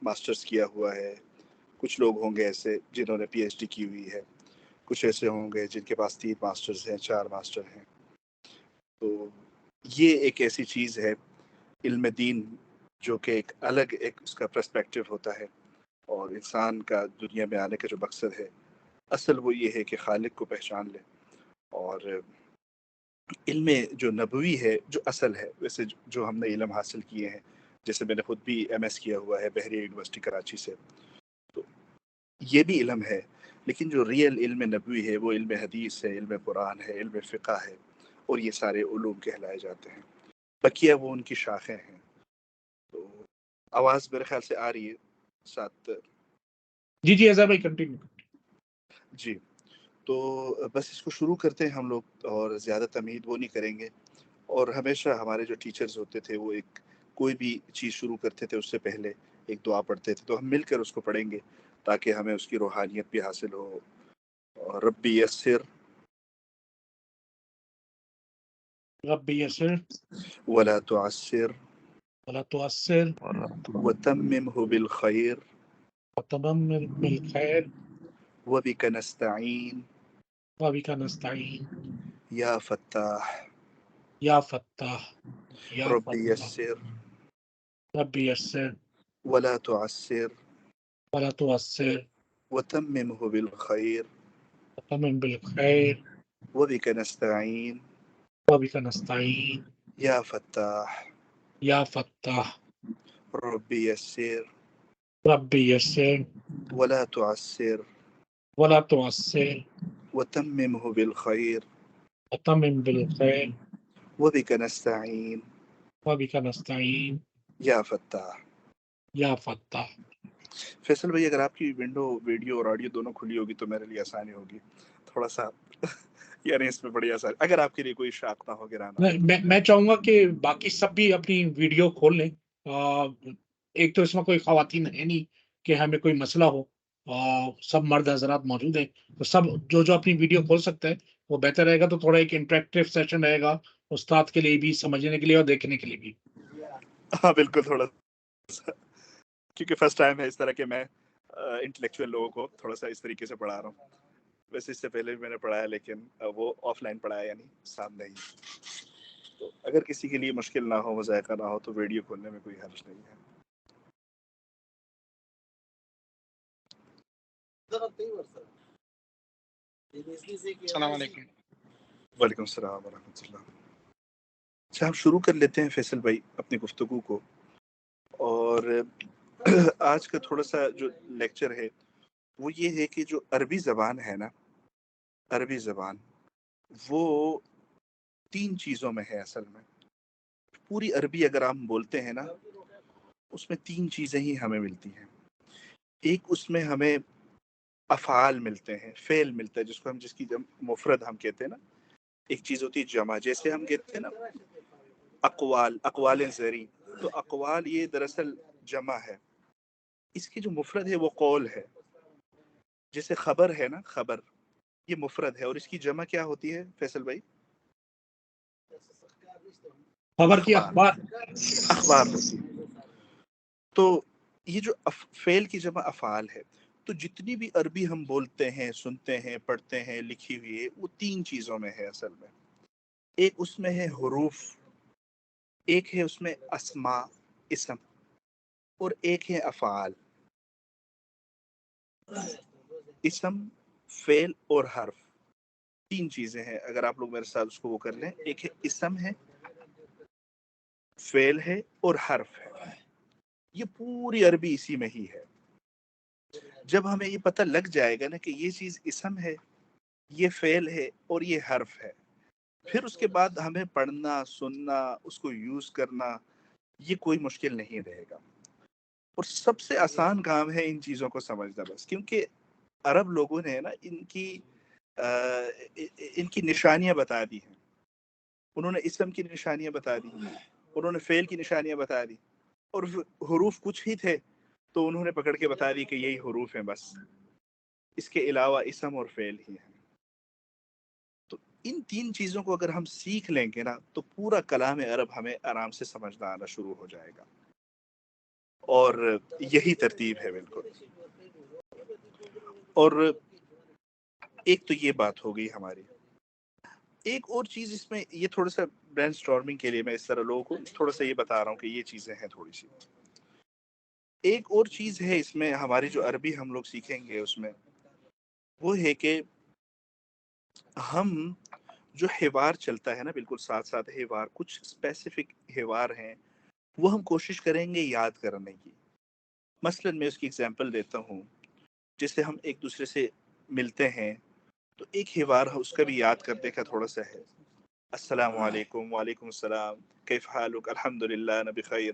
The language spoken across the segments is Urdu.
ماسٹرز کیا ہوا ہے، کچھ لوگ ہوں گے ایسے جنہوں نے پی ایچ ڈی کی ہوئی ہے، کچھ ایسے ہوں گے جن کے پاس 3 ماسٹرز ہیں، 4 ماسٹر ہیں. تو یہ ایک ایسی چیز ہے علم دین جو کہ ایک الگ ایک اس کا پرسپیکٹو ہوتا ہے، اور انسان کا دنیا میں آنے کا جو مقصد ہے اصل وہ یہ ہے کہ خالق کو پہچان لے. اور علم جو نبوی ہے جو اصل ہے، ویسے جو ہم نے علم حاصل کیے ہیں، جیسے میں نے خود بھی ایم ایس کیا ہوا ہے بحریہ یونیورسٹی کراچی سے، تو یہ بھی علم ہے، لیکن جو ریئل علم نبوی ہے وہ علم حدیث ہے، علم قرآن ہے، علم فقہ ہے، اور یہ سارے علوم کہلائے جاتے ہیں. بقیہ وہ ان کی شاخیں ہیں. تو آواز میرے خیال سے آ رہی ہے ساتھ؟ جی اظہر بھائی کنٹینیو. جی، تو بس اس کو شروع کرتے ہیں ہم لوگ، اور زیادہ تمہید وہ نہیں کریں گے. اور ہمیشہ ہمارے جو ٹیچرز ہوتے تھے وہ ایک کوئی بھی چیز شروع کرتے تھے اس سے پہلے ایک دعا پڑھتے تھے، تو ہم مل کر اس کو پڑھیں گے تاکہ ہمیں اس کی روحانیت بھی حاصل ہو. ربی یسر ربی یسر ولا تعسر ولا تعسر وتممه بالخير وتمم بالخیر وبك نستعين وبک نستعین یا فتاح. یا فتاح یا ربی فتاح. یسر ربی یسر ولا تعسر ولا تعسر وتممه بالخير وتمم بالخیر وبك نستعين وبک نستعین یا فتاح. یا فتاح. ربی یسر ربی یسر ولا تعسر ولا تعسر وتممه بالخير وتمم بالخیر وبك نستعين وبک نستعین یا فتاح. یا فتاح. فیصل بھائی اگر آپ کی ونڈو ویڈیو اور آڈیو دونوں کھلی ہوگی تو میرے لیے آسانی ہوگی تھوڑا سا یعنی اس میں بڑی آسانی، اگر آپ کے لیے کوئی شاق نہ ہو گرانا. میں چاہوں گا کہ باقی سب بھی اپنی ویڈیو کھول لیں. ایک تو اس میں کوئی خواتین ہے نہیں کہ ہمیں کوئی مسئلہ ہو، سب مرد حضرات موجود ہیں، تو سب جو اپنی ویڈیو کھول سکتے ہیں وہ بہتر رہے گا. تو تھوڑا ایک انٹریکٹیو سیشن رہے گا استاد کے لیے بھی، سمجھنے کے لیے اور دیکھنے کے لیے بھی. ہاں بالکل، تھوڑا سا کیونکہ فرسٹ ٹائم ہے اس طرح کہ میں انٹلیکچوئل لوگوں کو تھوڑا سا اس طریقے سے پڑھا رہا ہوں. ویسے اس سے پہلے بھی میں نے پڑھایا لیکن وہ آف لائن پڑھایا، یعنی سامنے ہی. تو اگر کسی کے لیے مشکل نہ ہو، مذائقہ نہ ہو، تو ویڈیو کھولنے میں کوئی حرج نہیں ہے. السلام علیکم. وعلیکم السلام ورحمۃ اللہ. اچھا، ہم شروع کر لیتے ہیں فیصل بھائی اپنی گفتگو کو. اور آج کا تھوڑا سا جو لیکچر ہے وہ یہ ہے کہ جو عربی زبان ہے نا، عربی زبان وہ 3 چیزوں میں ہے اصل میں. پوری عربی اگر ہم بولتے ہیں نا اس میں 3 چیزیں ہی ہمیں ملتی ہیں. ایک اس میں ہمیں افعال ملتے ہیں، فعل ملتا ہے، جس کی مفرد ہم کہتے ہیں نا. ایک چیز ہوتی ہے جمع، جیسے ہم کہتے ہیں نا اقوال زری، تو اقوال یہ دراصل جمع ہے. اس کی جو مفرد ہے وہ قول ہے. جیسے خبر ہے نا، خبر یہ مفرد ہے، اور اس کی جمع کیا ہوتی ہے فیصل بھائی؟ خبر کی اخبار. اخبار ہوتی ہے. تو یہ جو فعل کی جمع افعال ہے، تو جتنی بھی عربی ہم بولتے ہیں، سنتے ہیں، پڑھتے ہیں، لکھی ہوئی ہے، وہ 3 چیزوں میں ہے اصل میں. ایک اس میں ہے حروف، ایک ہے اس میں اسماء اسم، اور ایک ہے افعال. اسم، فعل اور حرف، 3 چیزیں ہیں. اگر آپ لوگ میرے ساتھ اس کو وہ کر لیں، ایک ہے اسم ہے، فعل ہے اور حرف ہے. یہ پوری عربی اسی میں ہی ہے. جب ہمیں یہ پتہ لگ جائے گا نا کہ یہ چیز اسم ہے، یہ فعل ہے اور یہ حرف ہے، پھر اس کے بعد ہمیں پڑھنا، سننا، اس کو یوز کرنا یہ کوئی مشکل نہیں رہے گا. اور سب سے آسان کام ہے ان چیزوں کو سمجھنا بس، کیونکہ عرب لوگوں نے نا ان کی نشانیاں بتا دی ہیں. انہوں نے اسم کی نشانیاں بتا دی، انہوں نے فعل کی نشانیاں بتا دی، اور حروف کچھ ہی تھے تو انہوں نے پکڑ کے بتا دی کہ یہی حروف ہیں، بس اس کے علاوہ اسم اور فعل ہی ہیں. تو ان 3 چیزوں کو اگر ہم سیکھ لیں گے نا تو پورا کلام عرب ہمیں آرام سے سمجھنا آنا شروع ہو جائے گا. اور یہی ترتیب ہے بالکل. اور ایک تو یہ بات ہو گئی ہماری. ایک اور چیز اس میں، یہ تھوڑا سا برین اسٹارمنگ کے لیے میں اس طرح لوگوں کو تھوڑا سا یہ بتا رہا ہوں کہ یہ چیزیں ہیں تھوڑی سی. ایک اور چیز ہے اس میں ہماری جو عربی ہم لوگ سیکھیں گے اس میں، وہ ہے کہ ہم جو حوار چلتا ہے نا بالکل ساتھ ساتھ حوار، کچھ اسپیسیفک حوار ہیں وہ ہم کوشش کریں گے یاد کرنے کی. مثلا میں اس کی اگزامپل دیتا ہوں. جس سے ہم ایک دوسرے سے ملتے ہیں تو ایک حوار اس کا بھی یاد کرنے کا تھوڑا سا ہے. السلام علیکم. وعلیکم السلام. کیف حالک؟ الحمد للہ انا بخیر.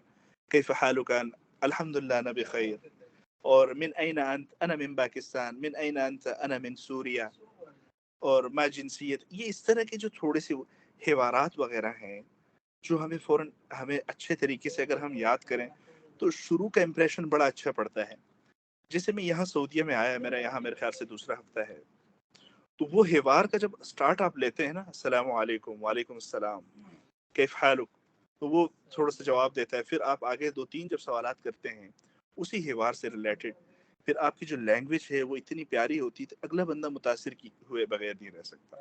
کیف حالک؟ الحمد للہ انا بخیر. اور من این انت؟ انا من پاکستان. من این انت؟ انا من سوریا. اور ما جنسیت. یہ اس طرح کے جو تھوڑے سے حوارات وغیرہ ہیں جو ہمیں فوراً ہمیں اچھے طریقے سے اگر ہم یاد کریں تو شروع کا امپریشن بڑا اچھا پڑتا ہے. جیسے میں یہاں سعودیہ میں آیا، میرا یہاں میرے خیال سے دوسرا ہفتہ ہے، تو وہ حوار کا جب سٹارٹ آپ لیتے ہیں نا، السلام علیکم. وعلیکم السلام. کیف حالک؟ تو وہ تھوڑا سا جواب دیتا ہے. پھر آپ آگے 2-3 جب سوالات کرتے ہیں اسی حوار سے ریلیٹڈ، پھر آپ کی جو لینگویج ہے وہ اتنی پیاری ہوتی ہے اگلا بندہ متاثر ہوئے بغیر نہیں رہ سکتا.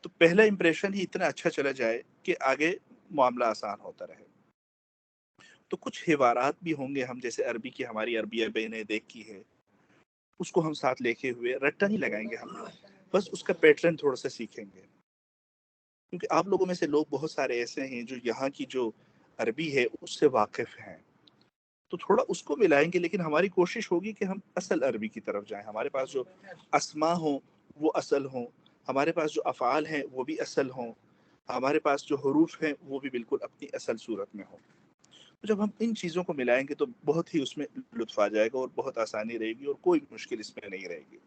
تو پہلا امپریشن ہی اتنا اچھا چلا جائے کہ آگے معاملہ آسان ہوتا رہے. تو کچھ حوارات بھی ہوں گے ہم جیسے عربی کی ہماری عربیہ بے نے دیکھ کی ہے، اس کو ہم ساتھ لے کے ہوئے رٹا نہیں لگائیں گے ہم، بس اس کا پیٹرن تھوڑا سا سیکھیں گے. کیونکہ آپ لوگوں میں سے لوگ بہت سارے ایسے ہیں جو یہاں کی جو عربی ہے اس سے واقف ہیں، تو تھوڑا اس کو ملائیں گے. لیکن ہماری کوشش ہوگی کہ ہم اصل عربی کی طرف جائیں. ہمارے پاس جو اسما ہوں وہ اصل ہوں، ہمارے پاس جو افعال ہیں وہ بھی اصل ہوں، ہمارے پاس جو حروف ہیں وہ بھی بالکل اپنی اصل صورت میں ہوں. جب ہم ان چیزوں کو ملائیں گے تو بہت ہی اس میں لطف آ جائے گا اور بہت آسانی رہے گی اور کوئی مشکل اس میں نہیں رہے گی.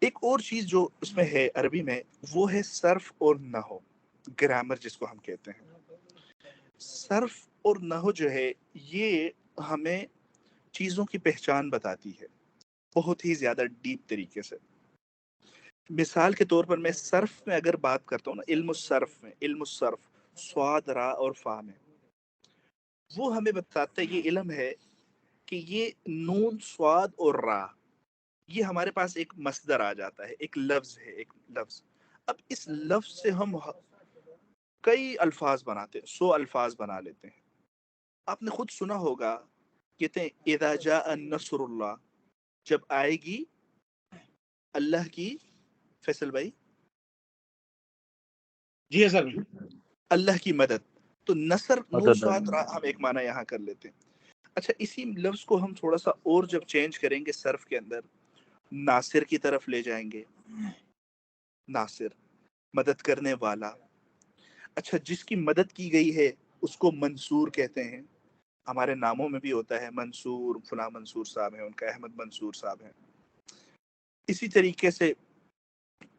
ایک اور چیز جو اس میں ہے عربی میں وہ ہے صرف اور نحو، گرامر جس کو ہم کہتے ہیں. صرف اور نحو جو ہے یہ ہمیں چیزوں کی پہچان بتاتی ہے بہت ہی زیادہ ڈیپ طریقے سے. مثال کے طور پر میں صرف میں اگر بات کرتا ہوں نا، علم الصرف میں، علم الصرف صاد را اور فا میں، وہ ہمیں بتاتا ہے یہ علم ہے کہ یہ نون صاد اور را، یہ ہمارے پاس ایک مصدر آ جاتا ہے، ایک لفظ ہے، ایک لفظ. اب اس لفظ سے ہم کئی الفاظ بناتے ہیں، 100 الفاظ بنا لیتے ہیں. آپ نے خود سنا ہوگا کہتے ہیں اذا جاء نصر اللہ، جب آئے گی اللہ کی، فیصل بھائی جی سر. اللہ کی مدد. تو نصر نون صاد را ہم ایک معنی یہاں کر لیتے ہیں. اچھا اسی لفظ کو ہم تھوڑا سا اور جب چینج کریں گے صرف کے اندر، ناصر کی طرف لے جائیں گے. ناصر مدد کرنے والا. اچھا جس کی مدد کی گئی ہے اس کو منصور کہتے ہیں. ہمارے ناموں میں بھی ہوتا ہے منصور، فلاں منصور صاحب ہیں، ان کا احمد منصور صاحب ہیں. اسی طریقے سے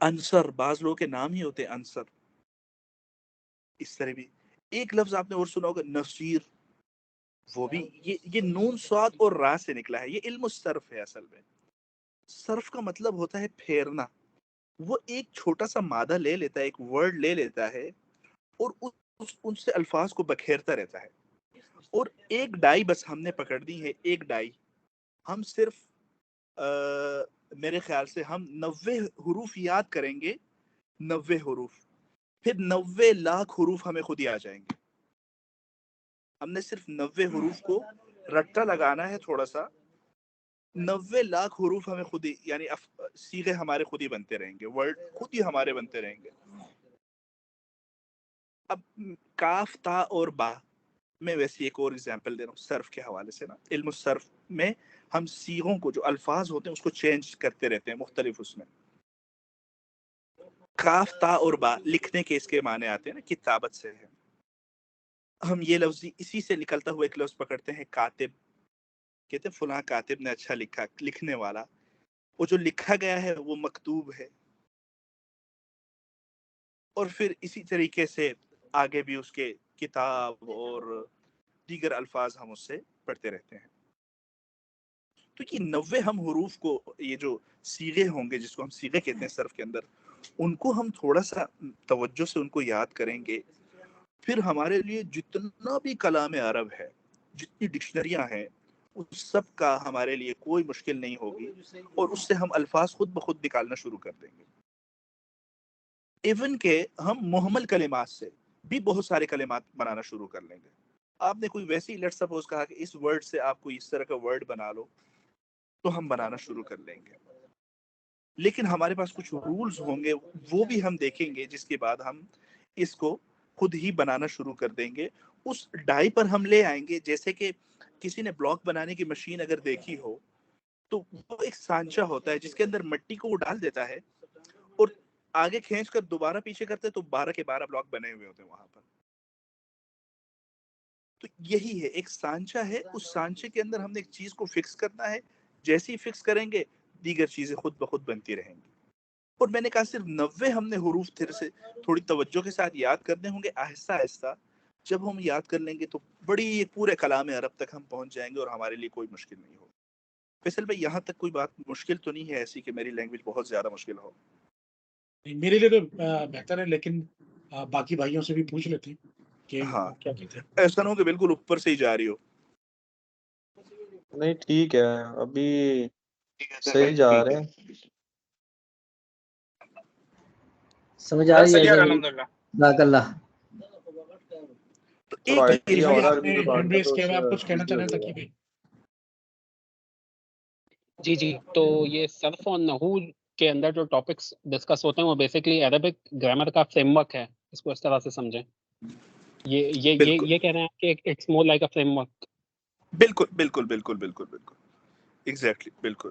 انصر، بعض لوگوں کے نام ہی ہوتے ہیں انصر. اس طرح بھی ایک لفظ آپ نے اور سنا ہوگا نصیر، وہ بھی یہ نون صاد اور را سے نکلا ہے. یہ علم الصرف ہے. اصل میں صرف کا مطلب ہوتا ہے پھیرنا. وہ ایک چھوٹا سا مادہ لے لیتا ہے، ایک ورڈ لے لیتا ہے اور ان سے الفاظ کو بکھیرتا رہتا ہے. اور ایک ڈائی بس ہم نے پکڑ دی ہے، ایک ڈائی. ہم صرف میرے خیال سے ہم 90 حروف یاد کریں گے، 90 حروف، پھر 90 لاکھ حروف ہمیں خود ہی آ جائیں گے. ہم نے صرف 90 حروف کو رٹا لگانا ہے تھوڑا سا، 90 لاکھ حروف ہمیں خود ہی، یعنی صیغے ہمارے خود ہی بنتے رہیں گے، ورڈ خود ہی ہمارے بنتے رہیں گے. اب کاف تا اور با میں ویسے ایک اور ایگزامپل دے رہا ہوں صرف کے حوالے سے نا. علم الصرف میں ہم صیغوں کو جو الفاظ ہوتے ہیں اس کو چینج کرتے رہتے ہیں مختلف. اس میں کاف تا اور با لکھنے کے اس کے معنی آتے ہیں نا، کتابت سے ہے. ہم یہ لفظ اسی سے نکلتا ہوا ایک لفظ پکڑتے ہیں کاتب. کہتے ہیں فلاں کاتب نے اچھا لکھا، لکھنے والا. وہ جو لکھا گیا ہے وہ مکتوب ہے. اور پھر اسی طریقے سے آگے بھی اس کے کتاب اور دیگر الفاظ ہم اس سے پڑھتے رہتے ہیں. تو یہ 90 ہم حروف کو، یہ جو صیغے ہوں گے جس کو ہم صیغے کہتے ہیں صرف کے اندر، ان کو ہم تھوڑا سا توجہ سے ان کو یاد کریں گے. پھر ہمارے لیے جتنا بھی کلام عرب ہے جتنی ڈکشنریاں ہیں اس سب کا ہمارے لیے کوئی مشکل نہیں ہوگی، اور اس سے ہم الفاظ خود بخود نکالنا شروع کر دیں گے. ایون کہ ہم محمل کلمات سے بھی بہت سارے کلمات بنانا شروع کر لیں گے. آپ نے کوئی ویسی لیٹ سپوز کہا کہ اس ورڈ سے آپ کوئی اس طرح کا ورڈ بنا لو، تو ہم بنانا شروع کر لیں گے. لیکن ہمارے پاس کچھ رولز ہوں گے، وہ بھی ہم دیکھیں گے، جس کے بعد ہم اس کو خود ہی بنانا شروع کر دیں گے. اس ڈائی پر ہم لے آئیں گے. جیسے کہ کسی نے بلاک بنانے کی مشین اگر دیکھی ہو تو وہ ایک سانچہ ہوتا ہے جس کے اندر مٹی کو وہ ڈال دیتا ہے اور آگے کھینچ کر دوبارہ پیچھے کرتے تو 12 کے 12 بلاک بنے ہوئے ہوتے ہیں وہاں پر. تو یہی ہے، ایک سانچہ ہے، اس سانچے کے اندر ہم نے ایک چیز کو فکس کرنا ہے. جیسے ہی فکس کریں گے دیگر چیزیں خود بخود بنتی رہیں گی. اور میں نے کہا صرف 90 ہم نے حروف پھر سے تھوڑی توجہ کے ساتھ یاد کرنے ہوں گے آہستہ آہستہ. جب ہم یاد کر لیں گے تو بڑی ایک پورے کلام عرب تک ہم پہنچ جائیں گے اور ہمارے لیے کوئی مشکل نہیں ہوگی. فیصل بھائی یہاں تک کوئی بات مشکل تو نہیں ہے ایسی کہ میری لینگویج بہت زیادہ مشکل ہو؟ میرے لیے تو بہتر ہے، لیکن باقی بھائیوں سے بھی پوچھ لیتے ہیں کہ ہاں، کیا کہتے ہیں. ایسا نہ ہو کہ بالکل اوپر سے ہی جا رہی ہو. نہیں ٹھیک ہے، ابھی صحیح جا رہے ہیں. سمجھ آ رہی ہے الحمدللہ. جزاک اللہ. تو تھوڑا ایک آئیڈیا بھائی ہو رہا ہے آپ عربی نے زبان کا، MBS تو کے اس بعد سے کچھ کہنا ایزی چاہ ہو رہے ہیں جائے تقی گا. بھائی؟ جی تو یہ صرف اور نحو کے اندر جو ٹاپکس ڈسکس ہوتے ہیں وہ بیسکلی عربک گرامر کا فریم ورک ہے، اس کو اس طرح سے سمجھیں. بالکل یہ کہہ رہے ہیں کہ it's more like a framework. بالکل بالکل بالکل بالکل بالکل ایگزیکٹلی بالکل.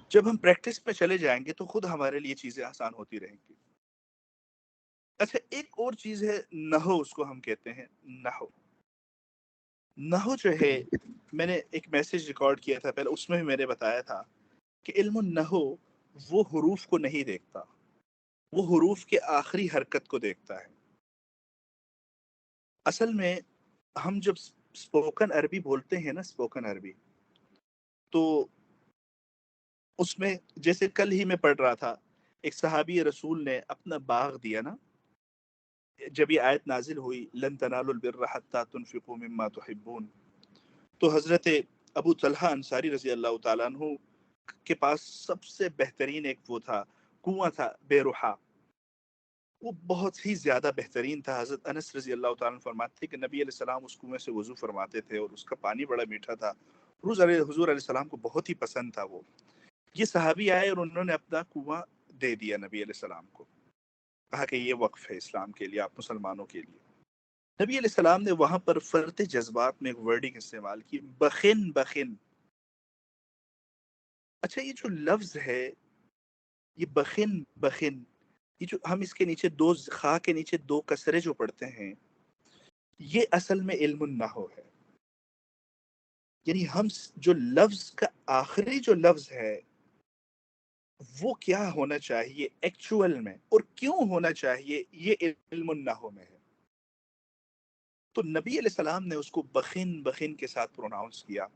جب ہم پریکٹس پہ چلے جائیں گے تو خود ہمارے لیے چیزیں آسان ہوتی رہیں گی. اچھا ایک اور چیز ہے نحو، اس کو ہم کہتے ہیں نحو. نحو جو ہے، میں نے ایک میسج ریکارڈ کیا تھا پہلے، اس میں بھی میں نے بتایا تھا کہ علم النحو وہ حروف کو نہیں دیکھتا، وہ حروف کے آخری حرکت کو دیکھتا ہے. اصل میں ہم جب اسپوکن عربی بولتے ہیں نا، اسپوکن عربی، تو اس میں جیسے کل ہی میں پڑھ رہا تھا، ایک صحابی رسول نے اپنا باغ دیا نا، جب یہ آیت نازل ہوئی لن تنالوا البر حتى تنفقوا مما تحبون، تو حضرت ابو طلحہ انصاری رضی اللہ تعالیٰ عنہ کے پاس سب سے بہترین ایک وہ تھا، کنواں تھا بیروحا، وہ بہت ہی زیادہ بہترین تھا. حضرت انس رضی اللہ تعالیٰ عنہ فرماتے تھے کہ نبی علیہ السلام اس کنویں سے وضو فرماتے تھے اور اس کا پانی بڑا میٹھا تھا. حضور علیہ السلام کو بہت ہی پسند تھا وہ. یہ صحابی آئے اور انہوں نے اپنا کنواں دے دیا نبی علیہ السلام کو، کہا کہ یہ وقف ہے اسلام کے لیے، آپ مسلمانوں کے لیے. نبی علیہ السلام نے وہاں پر فرط جذبات میں ایک ورڈنگ استعمال کی، بخن بخن. اچھا یہ جو لفظ ہے، یہ بخن بخن، یہ جو ہم اس کے نیچے دو خا کے نیچے دو کسرے جو پڑھتے ہیں، یہ اصل میں علم النحو ہے. یعنی ہم جو لفظ کا آخری جو لفظ ہے وہ کیا ہونا چاہیے ایکچوئل میں اور کیوں ہونا چاہیے، یہ علم النحو میں ہے. تو نبی علیہ السلام نے اس کو بخن بخن کے ساتھ پروناؤنس کیا.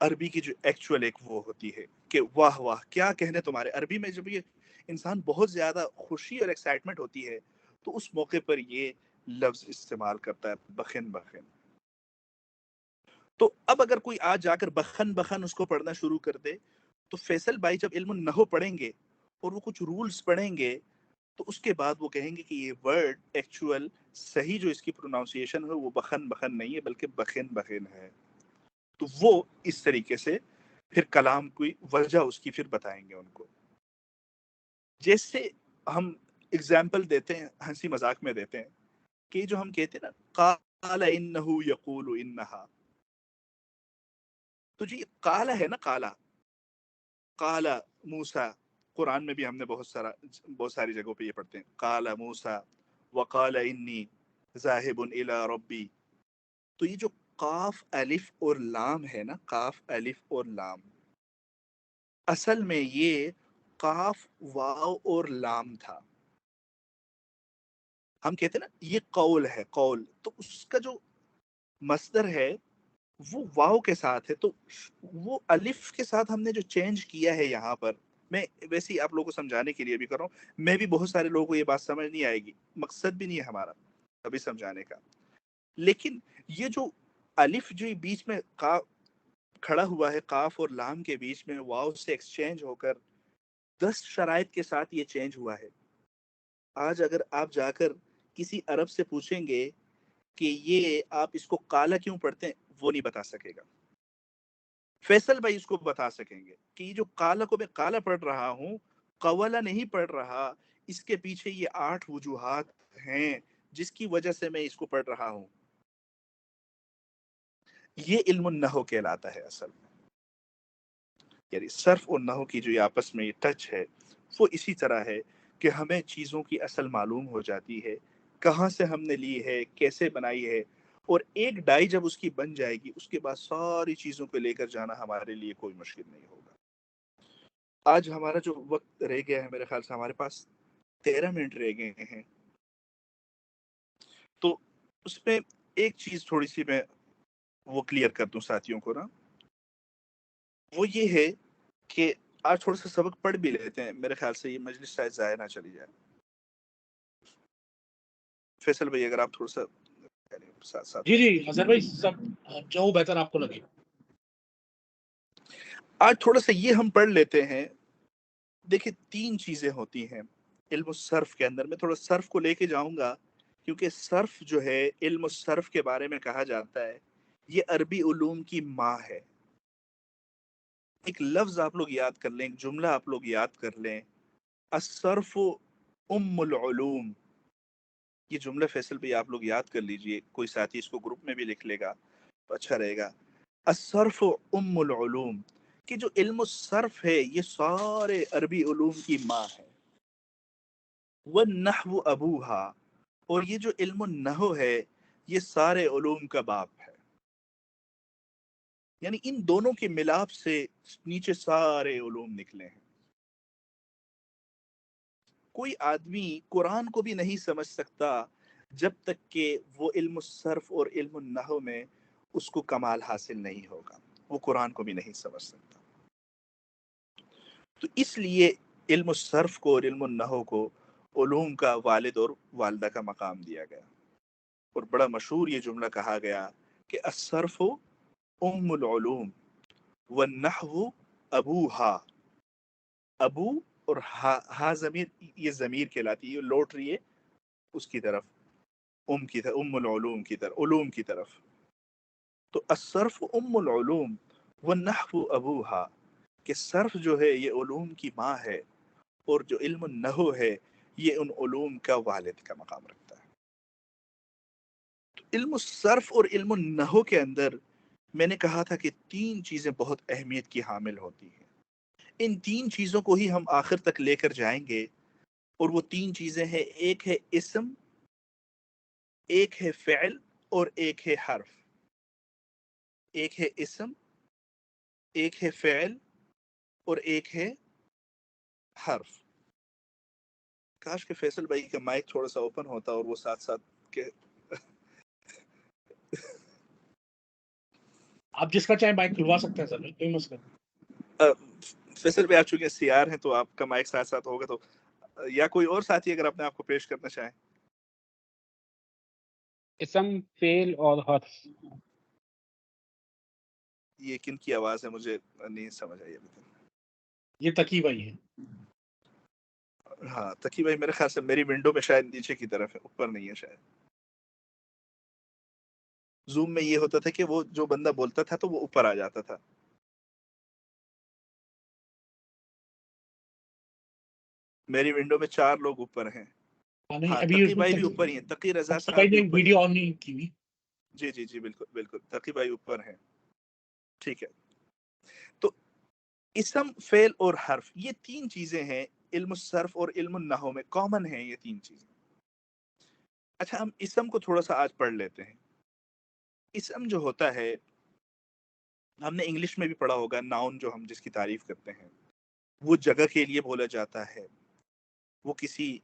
عربی کی جو ایکچوئل ایک وہ ہوتی ہے کہ واہ واہ کیا کہنے تمہارے. عربی میں جب یہ انسان بہت زیادہ خوشی اور ایکسائٹمنٹ ہوتی ہے تو اس موقع پر یہ لفظ استعمال کرتا ہے، بخن بخن. تو اب اگر کوئی آج جا کر بخن بخن اس کو پڑھنا شروع کر دے تو فیصل بھائی جب علم النحو پڑھیں گے اور وہ کچھ رولز پڑھیں گے تو اس کے بعد وہ کہیں گے کہ یہ ورڈ ایکچوئل صحیح جو اس کی پروناؤنسیشن ہے وہ بخن بخن نہیں ہے بلکہ بخن بخن ہے. تو وہ اس طریقے سے پھر کلام کوئی وجہ اس کی پھر بتائیں گے ان کو. جیسے ہم اگزامپل دیتے ہیں، ہنسی مذاق میں دیتے ہیں کہ جو ہم کہتے ہیں نا قال انہ یقول انہا، تو جی قال ہے نا، قال موسیٰ، قرآن میں بھی ہم نے بہت ساری جگہوں پہ یہ پڑھتے ہیں قال موسیٰ وقال انی ذاہب الی ربی. تو یہ جو قاف الف اور لام ہے نا، قاف الف اور لام، اصل میں یہ قاف واو اور لام تھا. ہم کہتے ہیں نا یہ قول ہے، قول، تو اس کا جو مصدر ہے وہ واو کے ساتھ ہے، تو وہ الف کے ساتھ ہم نے جو چینج کیا ہے یہاں پر، میں ویسے ہی آپ لوگوں کو سمجھانے کے لیے بھی کر رہا ہوں. میں بھی بہت سارے لوگوں کو یہ بات سمجھ نہیں آئے گی، مقصد بھی نہیں ہے ہمارا ابھی سمجھانے کا. لیکن یہ جو الف جو بیچ میں کھڑا ہوا ہے قاف اور لام کے بیچ میں، واو سے ایکسچینج ہو کر 10 شرائط کے ساتھ یہ چینج ہوا ہے. آج اگر آپ جا کر کسی عرب سے پوچھیں گے کہ یہ آپ اس کو کالا کیوں پڑھتے ہیں، وہ نہیں بتا سکے گا. فیصل بھائی اس کو بتا سکیں گے کہ یہ جو کالا کو میں کالا پڑھ رہا ہوں، قولا نہیں پڑھ رہا، اس کے پیچھے یہ 8 وجوہات ہیں جس کی وجہ سے میں اس کو پڑھ رہا ہوں. یہ علم النحو کہلاتا ہے اصل میں. یعنی صرف اور نحو کی جو یہ آپس میں یہ ٹچ ہے وہ اسی طرح ہے کہ ہمیں چیزوں کی اصل معلوم ہو جاتی ہے، کہاں سے ہم نے لی ہے، کیسے بنائی ہے، اور ایک ڈائی جب اس کی بن جائے گی اس کے بعد ساری چیزوں کو لے کر جانا ہمارے لیے کوئی مشکل نہیں ہوگا. آج ہمارا جو وقت رہ گیا ہے، میرے خیال سے ہمارے پاس 13 منٹ رہ گئے ہیں، تو اس میں ایک چیز تھوڑی سی میں وہ کلیئر کر دوں ساتھیوں کو نا، وہ یہ ہے کہ آج تھوڑا سا سبق پڑھ بھی لیتے ہیں. میرے خیال سے یہ مجلس شاید ضائع نہ چلی جائے. فیصل بھائی اگر آپ تھوڑا سا ساتھ ساتھ. جی اظہر بھائی سب جو بہتر آپ کو لگے. آج تھوڑا سا یہ ہم پڑھ لیتے ہیں. دیکھیں 3 چیزیں ہوتی ہیں علم الصرف کے اندر. میں تھوڑا صرف کو لے کے جاؤں گا کیونکہ صرف جو ہے علم الصرف کے بارے میں کہا جاتا ہے یہ عربی علوم کی ماں ہے. ایک لفظ آپ لوگ یاد کر لیں، ایک جملہ آپ لوگ یاد کر لیں، الصرف ام العلوم. یہ جملہ فیصل بھی آپ لوگ یاد کر لیجئے، کوئی ساتھی اس کو گروپ میں بھی لکھ لے گا تو اچھا رہے گا. الصرف ام العلوم، کہ جو علم الصرف ہے یہ سارے عربی علوم کی ماں ہے. والنحو ابوہا، اور یہ جو علم النحو ہے یہ سارے علوم کا باپ ہے. یعنی ان دونوں کے ملاپ سے نیچے سارے علوم نکلے ہیں. کوئی آدمی قرآن کو بھی نہیں سمجھ سکتا جب تک کہ وہ علم الصرف اور علم النحو میں اس کو کمال حاصل نہیں ہوگا، وہ قرآن کو بھی نہیں سمجھ سکتا. تو اس لیے علم الصرف کو اور علم النحو کو علوم کا والد اور والدہ کا مقام دیا گیا. اور بڑا مشہور یہ جملہ کہا گیا کہ الصرف ام العلوم والنحو ابوہا. ابو اور ہا ضمیر، یہ ضمیر کہلاتی ہے، یہ لوٹ رہی ہے اس کی طرف، کی طرف، ام العلوم کی طرف، علوم کی طرف. تو الصرف ام العلوم والنحو ابوہا، کہ صرف جو ہے یہ علوم کی ماں ہے اور جو علم النحو ہے یہ ان علوم کا والد کا مقام رکھتا ہے. تو علم الصرف اور علم النحو کے اندر میں نے کہا تھا کہ 3 چیزیں بہت اہمیت کی حامل ہوتی ہیں. ان 3 چیزوں کو ہی ہم آخر تک لے کر جائیں گے، اور وہ 3 چیزیں ہیں، ایک ہے اسم، ایک ہے فعل، اور ایک ہے حرف. ایک ہے اسم، ایک ہے فعل، اور ایک ہے حرف. کاش کہ فیصل بھائی کا مائک تھوڑا سا اوپن ہوتا اور وہ ساتھ ساتھ کے آپ جس کا چاہے مائک کھلوا سکتے ہیں سر، کوئی مسئلہ نہیں. فیصل بھائی آپ چونکہ سی آر ہیں تو آپ کا مائک ساتھ ساتھ ہوگا، تو یا کوئی اور ساتھی اگر اپنے آپ کو پیش کرنا چاہیں. اسم، فعل اور حرف. یہ کن کی آواز ہے؟ مجھے نہیں سمجھ آئی ابھی تک. یہ تقی بھائی ہے. ہاں تقی بھائی میرے خیال سے میری ونڈو میں شاید نیچے کی طرف ہے، اوپر نہیں ہے شاید. زوم میں یہ ہوتا تھا کہ وہ جو بندہ بولتا تھا تو وہ اوپر آ جاتا تھا. میری ونڈو میں 4 لوگ اوپر ہیں. نہیں ہاں ابھی تقی بھائی بھی اوپر ہی ہیں، تقی رضا صاحب بھی اوپر ہی ویڈیو ہیں. آن نہیں کی ہوئی. جی بالکل بالکل تقی بھائی اوپر ہیں. ٹھیک ہے. تو اسم، فعل اور حرف، یہ 3 چیزیں ہیں علم الصرف اور علم النحو میں کامن ہیں یہ 3 چیزیں. اچھا ہم اسم کو تھوڑا سا آج پڑھ لیتے ہیں. اسم جو ہوتا ہے ہم نے انگلش میں بھی پڑھا ہوگا، ناؤن جو ہم جس کی تعریف کرتے ہیں وہ جگہ کے لیے بولا جاتا ہے، وہ کسی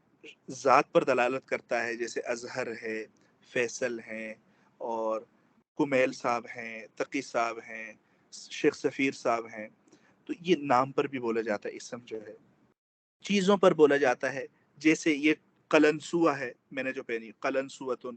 ذات پر دلالت کرتا ہے، جیسے اظہر ہے، فیصل ہیں، اور کمیل صاحب ہیں، تقی صاحب ہیں، شیخ سفیر صاحب ہیں. تو یہ نام پر بھی بولا جاتا ہے. اسم جو ہے چیزوں پر بولا جاتا ہے، جیسے یہ قلنسوہ ہے، میں نے جو پہنی قلنسوۃن،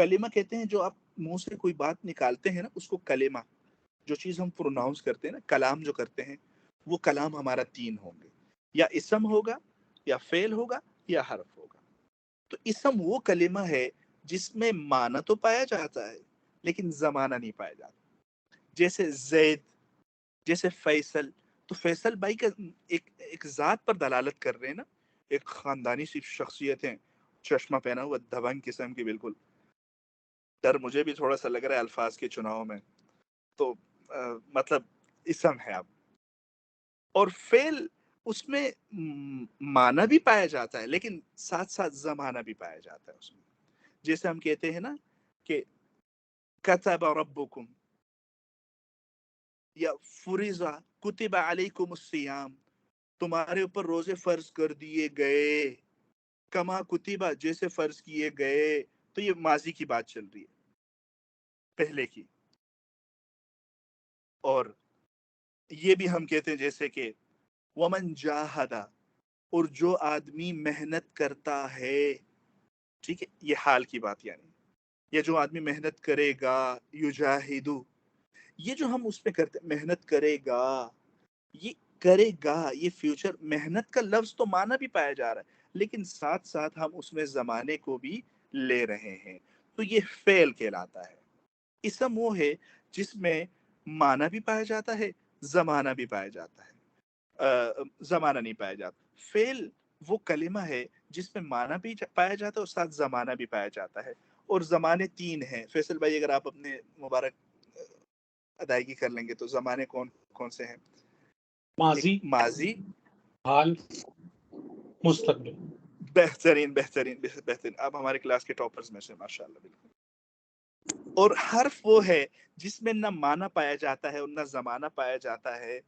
کلمہ کہتے ہیں جو آپ منہ سے کوئی بات نکالتے ہیں نا اس کو کلمہ، جو چیز ہم پروناؤنس کرتے ہیں نا، کلام جو کرتے ہیں، وہ کلام ہمارا 3 ہوں گے، یا اسم ہوگا، یا فعل ہوگا، یا حرف ہوگا۔ تو اسم وہ کلمہ ہے جس میں معنی تو پایا جاتا ہے لیکن زمانہ نہیں پایا جاتا، جیسے زید، جیسے فیصل۔ تو فیصل بھائی کا ایک ذات پر دلالت کر رہے ہیں نا، ایک خاندانی سی شخصیت ہے، چشمہ پہنا ہوا، دبنگ قسم کی، بالکل ڈر مجھے بھی تھوڑا سا لگ رہا ہے الفاظ کے چناؤ میں، تو مطلب اسم ہے اب۔ اور فعل اس میں معنی بھی پایا جاتا ہے لیکن ساتھ ساتھ زمانہ بھی پایا جاتا ہے اس میں، جیسے ہم کہتے ہیں نا کہ کتب ربکم، یا فریضہ، کتب علیکم الصیام، تمہارے اوپر روزے فرض کر دیے گئے، کما کتبہ، جیسے فرض کیے گئے، تو یہ ماضی کی بات چل رہی ہے، پہلے کی۔ اور یہ بھی ہم کہتے ہیں جیسے کہ ومن جاہد، اور جو آدمی محنت کرتا ہے، ٹھیک ہے، یہ حال کی بات، یعنی یہ جو آدمی محنت کرے گا، یجاہدو، یہ جو ہم اس پہ کرتے محنت کرے گا، یہ کرے گا، یہ فیوچر، محنت کا لفظ تو معنی بھی پایا جا رہا ہے لیکن ساتھ ساتھ ہم اس میں زمانے کو بھی لے رہے ہیں، تو یہ فعل کہلاتا ہے۔ اسم وہ ہے جس میں معنی بھی پایا جاتا ہے، زمانہ بھی پایا جاتا ہے، زمانہ نہیں پایا جاتا۔ فعل وہ کلمہ ہے جس میں معنی بھی پایا جاتا ہے اور ساتھ زمانہ بھی پایا جاتا ہے، اور زمانے 3 ہیں۔ فیصل بھائی اگر آپ اپنے مبارک ادائیگی کر لیں گے تو زمانے کون کون سے ہیں؟ ماضی، ماضی، حال، مستقبل۔ بہترین بہترین بہترین، آپ ہمارے کلاس کے ٹاپرز میں سے، ماشاء اللہ، بالکل۔ اور حرف وہ ہے جس میں نہ معنی پایا جاتا ہے اور نہ زمانہ پایا جاتا ہے۔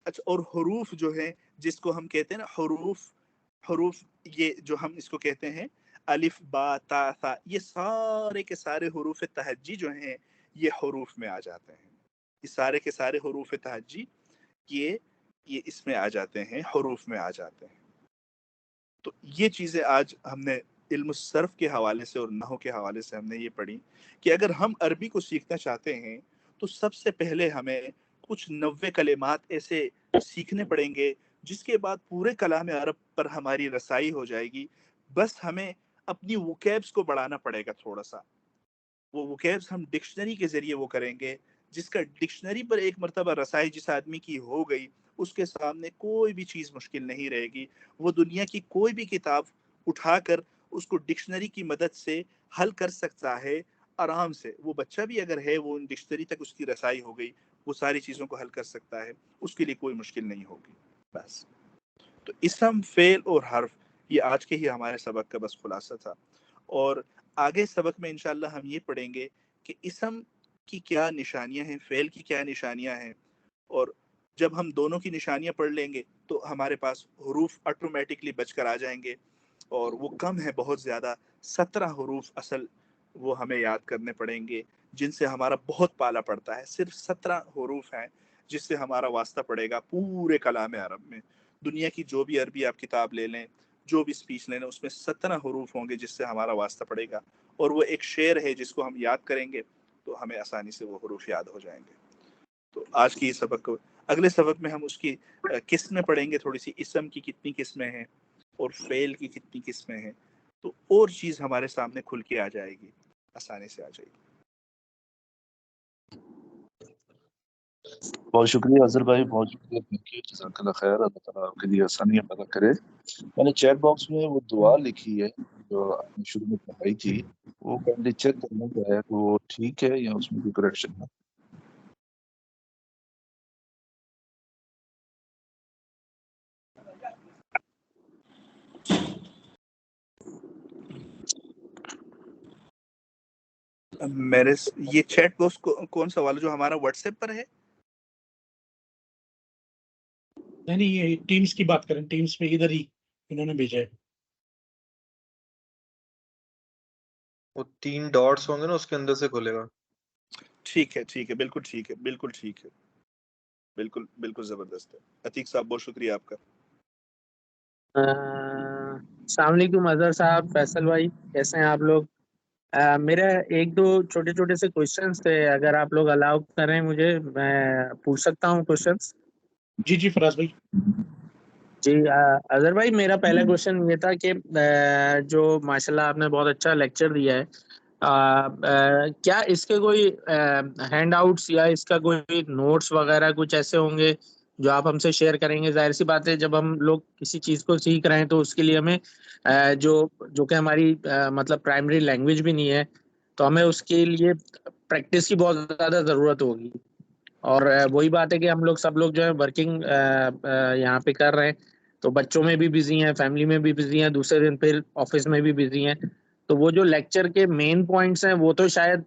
اچھا، اور حروف جو ہیں جس کو ہم کہتے ہیں نا حروف، یہ جو ہم اس کو کہتے ہیں الف با تا ثا، یہ سارے کے سارے حروف تہجی جو ہیں یہ حروف میں آ جاتے ہیں، یہ سارے کے سارے حروف تہجی یہ اس میں آ جاتے ہیں، حروف میں آ جاتے ہیں۔ تو یہ چیزیں آج ہم نے علم الصرف کے حوالے سے اور نحو کے حوالے سے ہم نے یہ پڑھی کہ اگر ہم عربی کو سیکھنا چاہتے ہیں تو سب سے پہلے ہمیں کچھ 90 کلمات ایسے سیکھنے پڑیں گے جس کے بعد پورے کلام عرب پر ہماری رسائی ہو جائے گی۔ بس ہمیں اپنی ووکیبس کو بڑھانا پڑے گا تھوڑا سا، وہ ووکیبس ہم ڈکشنری کے ذریعے وہ کریں گے، جس کا ڈکشنری پر ایک مرتبہ رسائی جس آدمی کی ہو گئی اس کے سامنے کوئی بھی چیز مشکل نہیں رہے گی، وہ دنیا کی کوئی بھی کتاب اٹھا کر اس کو ڈکشنری کی مدد سے حل کر سکتا ہے آرام سے۔ وہ بچہ بھی اگر ہے، وہ ان ڈکشنری تک اس کی رسائی ہو گئی، وہ ساری چیزوں کو حل کر سکتا ہے، اس کے لیے کوئی مشکل نہیں ہوگی۔ بس تو اسم، فعل اور حرف یہ آج کے ہی ہمارے سبق کا بس خلاصہ تھا، اور آگے سبق میں انشاءاللہ ہم یہ پڑھیں گے کہ اسم کی کیا نشانیاں ہیں، فعل کی کیا نشانیاں ہیں، اور جب ہم دونوں کی نشانیاں پڑھ لیں گے تو ہمارے پاس حروف آٹومیٹکلی بچ کر آ جائیں گے، اور وہ کم ہے بہت زیادہ، 17 حروف اصل وہ ہمیں یاد کرنے پڑیں گے جن سے ہمارا بہت پالا پڑتا ہے۔ صرف 17 حروف ہیں جس سے ہمارا واسطہ پڑے گا پورے کلام عرب میں۔ دنیا کی جو بھی عربی آپ کتاب لے لیں، جو بھی اسپیچ لے لیں، اس میں 17 حروف ہوں گے جس سے ہمارا واسطہ پڑے گا، اور وہ ایک شعر ہے جس کو ہم یاد کریں گے تو ہمیں آسانی سے وہ حروف یاد ہو جائیں گے۔ تو آج کی سبق کو، اگلے سبق میں ہم اس کی قسمیں پڑھیں گے، تھوڑی سی اسم کی کتنی قسمیں ہیں اور فعل کی کتنی قسمیں ہیں، تو اور چیز ہمارے سامنے کھل کے آ جائے گی، آسانی سے آ جائے گی۔ بہت شکریہ اظہر بھائی، بہت شکریہ، تھینک یو، جزاک اللہ خیر، اللہ تعالیٰ آپ کے لیے آسانیاں پیدا کرے۔ میں نے چیٹ باکس میں وہ دعا لکھی ہے جو آپ نے شروع میں پڑھائی تھی، وہ کائنڈلی چیک کرنا کا ہے کہ وہ ٹھیک ہے یا اس میں کوئی کریکشن ہے۔ میرے یہ چیٹ باکس کون سا والا جو ہمارا واٹس ایپ پر ہے؟ نہیں، یہ ٹیمز کی بات کریں، ٹیمز میں ادھر ہی انہوں نے بھیجا ہے۔ وہ 3 ڈاٹس ہوں گے نا، اس کے اندر سے کھلے گا۔ ٹھیک ہے، ٹھیک ہے، بالکل ٹھیک ہے، بالکل ٹھیک ہے، بالکل بالکل زبردست ہے۔ عتیق صاحب بہت شکریہ آپ کا۔ السلام علیکم اظہر صاحب، فیصل بھائی، کیسے ہیں آپ لوگ؟ میرا ایک دو چھوٹے چھوٹے سے کوشچنس تھے، اگر آپ لوگ الاؤ کریں مجھے، میں پوچھ سکتا ہوں کوشچنس؟ جی جی فراز بھائی. جی اظہر بھائی، میرا پہلا کوشچن یہ تھا کہ جو ماشاء اللہ آپ نے بہت اچھا لیکچر دیا ہے، کیا اس کے کوئی ہینڈ آؤٹس یا اس کا کوئی نوٹس وغیرہ کچھ ایسے ہوں گے جو آپ ہم سے شیئر کریں گے؟ ظاہر سی بات ہے جب ہم لوگ کسی چیز کو سیکھ رہے ہیں تو اس کے لیے ہمیں جو کہ ہماری مطلب پرائمری لینگویج بھی نہیں ہے، تو ہمیں اس کے لیے پریکٹس کی بہت زیادہ ضرورت ہوگی. اور وہی بات ہے کہ ہم لوگ سب لوگ جو ہے ورکنگ یہاں پہ کر رہے ہیں، تو بچوں میں بھی بزی ہیں، فیملی میں بھی بزی ہیں، دوسرے دن پھر آفس میں بھی بزی ہیں. تو وہ جو لیکچر کے مین پوائنٹس ہیں وہ تو شاید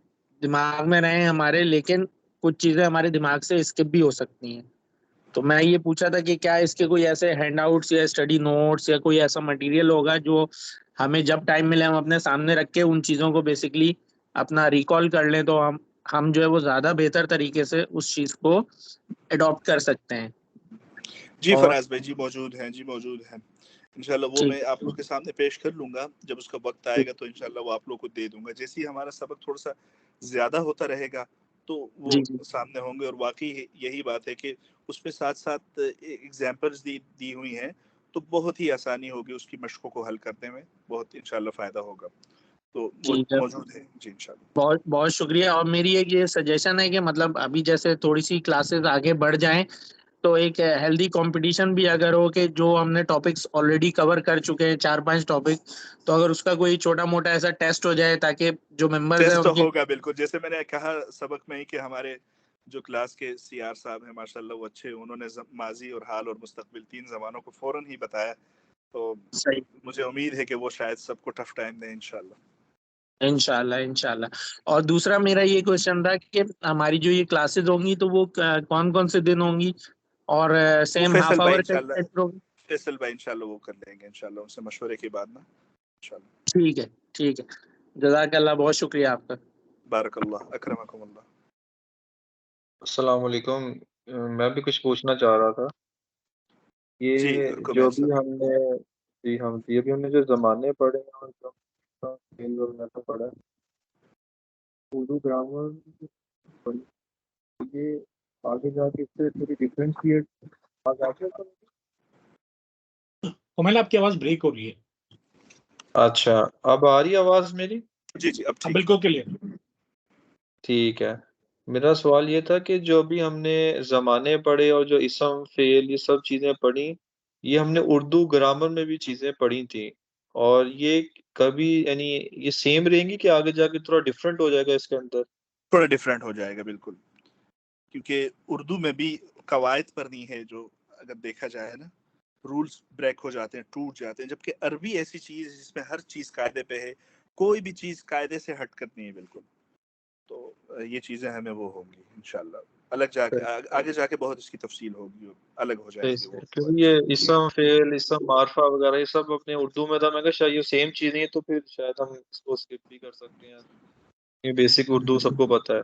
دماغ میں رہے ہمارے، لیکن کچھ چیزیں ہمارے دماغ سے اسکپ بھی ہو سکتی ہیں. تو میں یہ پوچھا تھا کہ کیا اس کے کوئی ایسے ہینڈ آؤٹس یا اسٹڈی نوٹس یا کوئی ایسا مٹیریل ہوگا جو ہمیں جب ٹائم ملے ہم اپنے سامنے رکھ کے ان چیزوں کو بیسکلی اپنا ریکال کر لیں، تو ہم جو ہے وہ زیادہ بہتر طریقے سے اس چیز کو اڈاپٹ کر سکتے ہیں. جی اور فراز بھائی، جی موجود ہیں، جی موجود ہیں. انشاءاللہ وہ ٹھیک میں آپ لوگ کے سامنے پیش کر لوں گا جب اس کا وقت آئے گا، تو انشاءاللہ وہ آپ لوگ کو دے دوں گا. جیسے ہی ہمارا سبق تھوڑا سا زیادہ ہوتا رہے گا تو وہ جی جی سامنے ہوں گے. اور واقعی یہی بات ہے کہ اس پہ ساتھ ساتھ ایگزامپلز دی ہوئی ہیں، تو بہت ہی آسانی ہوگی اس کی مشقوں کو حل کرنے میں، بہت انشاءاللہ فائدہ ہوگا. تو وہ ٹھیک ہے، موجود ہے جی انشاءاللہ. بہت بہت شکریہ. اور میری ایک یہ سجیشن ہے کہ مطلب ابھی جیسے تھوڑی سی کلاسز آگے بڑھ جائیں تو ایک ہیلدی کمپٹیشن بھی اگر ہو کہ جو ہم نے ٹاپکس آلریڈی کور کر چکے ہیں 4-5 ٹاپک، تو اگر اس کا کوئی چھوٹا موٹا ایسا ٹیسٹ ہو جائے تاکہ جو ممبرز ہیں ٹیسٹ ان تو کی. ہوگا بالکل. جیسے میں نے کہا سبق میں ہی کہ ہمارے جو کلاس کے سی آر صاحب ہیں ماشاءاللہ وہ اچھے، انہوں نے ماضی اور حال اور مستقبل 3 زمانوں کو فوراً ہی بتایا. تو صحیح، مجھے امید ہے کہ وہ شاید سب کو ٹف ٹائم دیں انشاءاللہ. انشاءاللہ انشاءاللہ. اور دوسرا میرا یہ کوشچن تھا کہ ہماری جو یہ کلاسز ہوں گی تو وہ کون کون سے دن ہوں گی، اور وہ سیم فیصل ہاف بھائی آور کا انشاءاللہ، لیکچر ہوگا؟ فیصل بھائی انشاءاللہ وہ کر لیں گے انشاءاللہ، ان سے مشورے کے بعد نا انشاءاللہ. ٹھیک ہے ٹھیک ہے، جزاک اللہ، بہت شکریہ آپ کا. بارک اللہ، اکرمکم اللہ. السلام علیکم. میں بھی کچھ پوچھنا چاہ رہا تھا. جی یہ حکم ہے جو سر. بھی ہم نے ابھی ہم نے جو زمانے پڑھے ہیں اور جو فیل اور میتھڈ پڑھا ہے، اردو گرامر پڑھی، یہ آگے جا کے اس سے تھوڑی ڈفرینشیٹ آگے کومل آپ کی آواز بریک ہو رہی ہے. اچھا، اب آ رہی ہے آواز میری؟ جی جی اب اب ٹھیک. بالکل کلیئر. ٹھیک ہے. میرا سوال یہ تھا کہ جو بھی ہم نے زمانے پڑھے اور جو اسم فعل یہ سب چیزیں پڑھی، یہ ہم نے اردو گرامر میں بھی چیزیں پڑھی تھیں، اور یہ کبھی یعنی یہ سیم رہیں گی کہ آگے جا کے تھوڑا ڈفرینٹ ہو جائے گا اس کے اندر؟ تھوڑا ڈفرینٹ ہو جائے گا بالکل، کیونکہ اردو میں بھی قواعد پڑھنی ہے جو اگر دیکھا جائے نا، رولز بریک ہو جاتے ہیں، ٹوٹ جاتے ہیں. جبکہ عربی ایسی چیز ہے جس میں ہر چیز قاعدے پہ ہے، کوئی بھی چیز قاعدے سے ہٹ کر نہیں ہے بالکل. تو یہ چیزیں ہمیں وہ ہوں گی انشاءاللہ. الگ جا کے آگے جا کے بہت اس کی تفصیل ہوگی، الگ ہو جائیں گے وہ. کیونکہ یہ اسم فعل اسم معرفہ وغیرہ یہ سب اپنے اردو میں تھا، میں کہا شاید یہ سیم چیزیں ہیں تو پھر شاید ہم اس کو اسکپ بھی کر سکتے ہیں، یہ بیسک اردو سب کو پتہ ہے.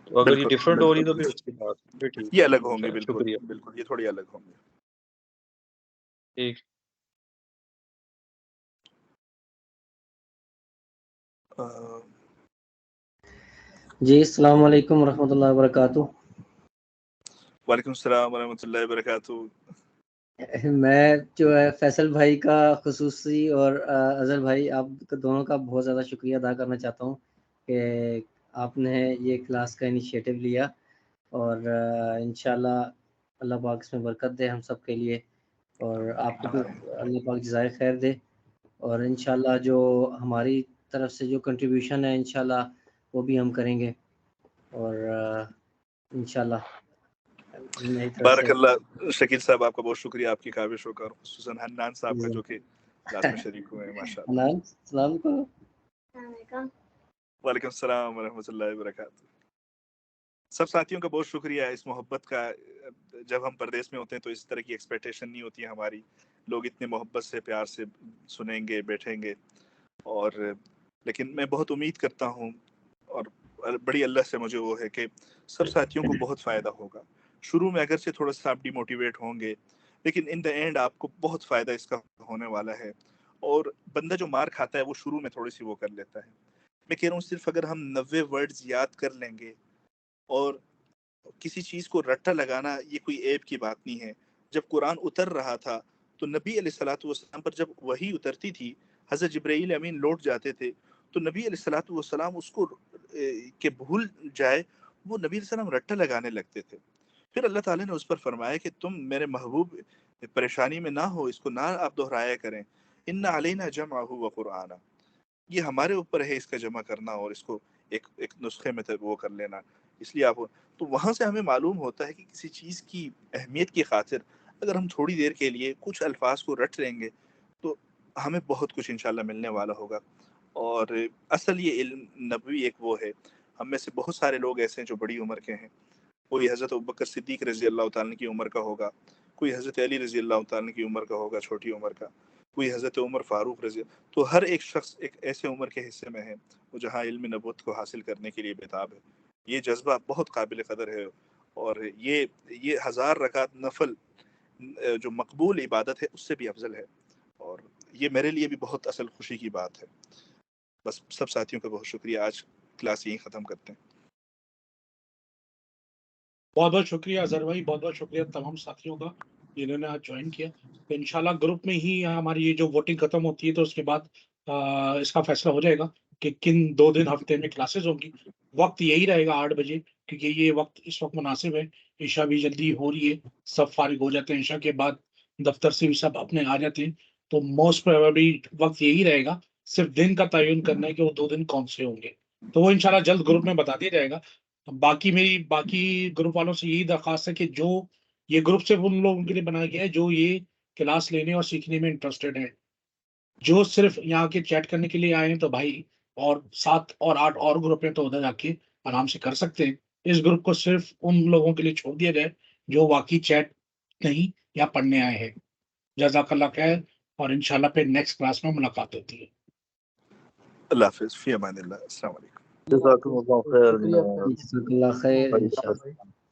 تو اگر یہ بالکل ڈفرینٹ ہو رہی ہے تو بالکل پھر اس کے بعد پھر ٹھیک یہ ہے. الگ ہوں گے، چلیں، بالکل شکریہ. بالکل یہ تھوڑی الگ ہوں گے. ٹھیک. جی السلام علیکم ورحمۃ اللہ وبرکاتہ. وعلیکم السلام ورحمۃ اللہ وبرکاتہ. میں جو ہے فیصل بھائی کا خصوصی اور اظہر بھائی آپ دونوں کا بہت زیادہ شکریہ ادا کرنا چاہتا ہوں کہ آپ نے یہ کلاس کا انیشیٹو لیا، اور انشاءاللہ اللہ پاک اس میں برکت دے ہم سب کے لیے، اور آپ کو بھی اللہ پاک جزائے خیر دے. اور انشاءاللہ جو ہماری طرف سے جو کنٹریبیوشن ہے انشاءاللہ وہ بھی ہم کریں گے، اور انشاءاللہ میری طرف بارک سے. اللہ. شکیل صاحب آپ کا بہت شکریہ آپ کی کاوشوں کا، اور خصوصاً حنان صاحب کا جو کہ کلاس میں شریک ہوئے ہیں ماشاءاللہ. حنان السلام علیکم. وعلیکم السلام ورحمۃ اللہ وبرکاتہ. سب ساتھیوں کا بہت شکریہ اس محبت کا. جب ہم پردیس میں ہوتے ہیں تو اس طرح کی ایکسپیکٹیشن نہیں ہوتی ہے ہماری، لوگ اتنے محبت سے پیار سے سنیں گے، بیٹھیں گے. اور لیکن میں بہت امید کرتا ہوں، اور بڑی اللہ سے مجھے وہ ہے کہ سب ساتھیوں کو بہت فائدہ ہوگا. شروع میں اگرچہ تھوڑا سا آپ ڈی موٹیویٹ ہوں گے، لیکن ان دا اینڈ آپ کو بہت فائدہ اس کا ہونے والا ہے. اور بندہ جو مار کھاتا ہے وہ شروع میں تھوڑی سی وہ کر لیتا ہے، میں کہہ رہا ہوں صرف اگر ہم 90 ورڈز یاد کر لیں گے، اور کسی چیز کو رٹا لگانا یہ کوئی عیب کی بات نہیں ہے. جب قرآن اتر رہا تھا تو نبی علیہ الصلوۃ والسلام پر جب وحی اترتی تھی، حضرت جبرائیل امین لوٹ جاتے تھے، تو نبی علیہ الصلوۃ والسلام اس کو کہ بھول جائے، وہ نبی علیہ السلام رٹا لگانے لگتے تھے. پھر اللہ تعالیٰ نے اس پر فرمایا کہ تم میرے محبوب پریشانی میں نہ ہو، اس کو نہ آپ دہرایا کریں. ان علینا جمعہ و قرآن، یہ ہمارے اوپر ہے اس کا جمع کرنا اور اس کو ایک نسخے میں وہ کر لینا. اس لیے آپ، تو وہاں سے ہمیں معلوم ہوتا ہے کہ کسی چیز کی اہمیت کی خاطر اگر ہم تھوڑی دیر کے لیے کچھ الفاظ کو رٹ لیں گے تو ہمیں بہت کچھ انشاءاللہ ملنے والا ہوگا. اور اصل یہ علم نبوی ایک وہ ہے. ہم میں سے بہت سارے لوگ ایسے ہیں جو بڑی عمر کے ہیں. کوئی حضرت ابوبکر صدیق رضی اللہ تعالیٰ کی عمر کا ہوگا، کوئی حضرت علی رضی اللہ تعالیٰ کی عمر کا ہوگا چھوٹی عمر کا، کوئی حضرت عمر فاروق رضی اللہ. تو ہر ایک شخص ایک ایسے عمر کے حصے میں ہے وہ جہاں علم نبوت کو حاصل کرنے کے لیے بےتاب ہے. یہ جذبہ بہت قابل قدر ہے، اور یہ 1000 رکعت نفل جو مقبول عبادت ہے اس سے بھی افضل ہے، اور یہ میرے لیے بھی بہت اصل خوشی کی بات ہے. بس سب ساتھیوں کا بہت شکریہ. آج کلاس یہیں ختم کرتے ہیں. بہت بہت شکریہ اظہر بھائی، بہت بہت شکریہ تمام ساتھیوں کا جنہوں نے آج جوائن کیا. تو انشاءاللہ گروپ میں ہی ہماری یہ جو ووٹنگ ختم ہوتی ہے تو اس کے بعد اس کا فیصلہ ہو جائے گا کہ کن 2 دن ہفتے میں کلاسز ہوں گی. وقت یہی رہے گا 8 بجے، کیونکہ یہ وقت اس وقت مناسب ہے. عشاء بھی جلدی ہو رہی ہے، سب فارغ ہو جاتے ہیں عشاء کے بعد، دفتر سے بھی سب اپنے آ جاتے ہیں. تو موسٹ پروبیبلی وقت یہی رہے گا، صرف دن کا تعین کرنا ہے کہ وہ 2 دن کون سے ہوں گے. تو وہ انشاءاللہ جلد گروپ میں بتا دیا جائے گا. باقی گروپ والوں سے یہی درخواست ہے کہ جو یہ گروپ صرف ان لوگوں کے لیے بنایا گیا ہے جو یہ کلاس لینے اور سیکھنے میں انٹرسٹڈ ہیں. جو صرف یہاں کے چیٹ کرنے کے لیے آئے ہیں تو بھائی، اور 7 اور 8 اور گروپ ہیں تو ادھر جا کے آرام سے کر سکتے ہیں. اس گروپ کو صرف ان لوگوں کے لیے چھوڑ دیا جائے جو واقعی چیٹ نہیں یا پڑھنے آئے ہیں. جزاک اللہ خیر، اور انشاءاللہ پھر نیکسٹ کلاس میں ملاقات ہوتی ہے. اللہ حافظ، فی امان اللہ. السلام علیکم. جزاکم اللہ خیر. جزاک اللہ خیر. انشاءاللہ.